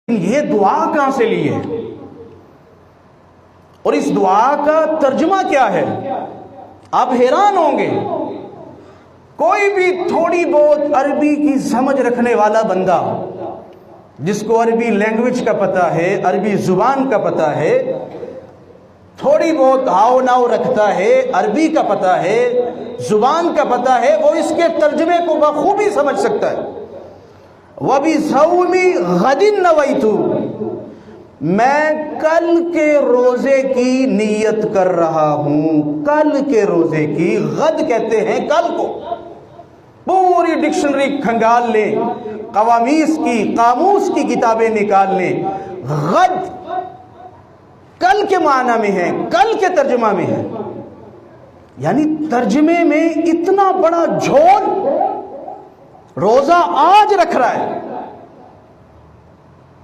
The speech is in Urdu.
یہ دعا کہاں سے لی ہے اور اس دعا کا ترجمہ کیا ہے؟ آپ حیران ہوں گے. کوئی بھی تھوڑی بہت عربی کی سمجھ رکھنے والا بندہ جس کو عربی لینگویج کا پتہ ہے، عربی زبان کا پتہ ہے، تھوڑی بہت آؤ ناؤ رکھتا ہے، عربی کا پتہ ہے، زبان کا پتہ ہے، وہ اس کے ترجمے کو بخوبی سمجھ سکتا ہے. وَبِصَوْمِ غَدٍ نَوَيْتُ، میں کل کے روزے کی نیت کر رہا ہوں. کل کے روزے کی، غد کہتے ہیں کل کو. پوری ڈکشنری کھنگال لیں، قوامیس کی، قاموس کی کتابیں نکال لیں، غد کل کے معنی میں ہے، کل کے ترجمہ میں ہے. یعنی ترجمے میں اتنا بڑا جھول روزہ آج رکھ رہا ہے.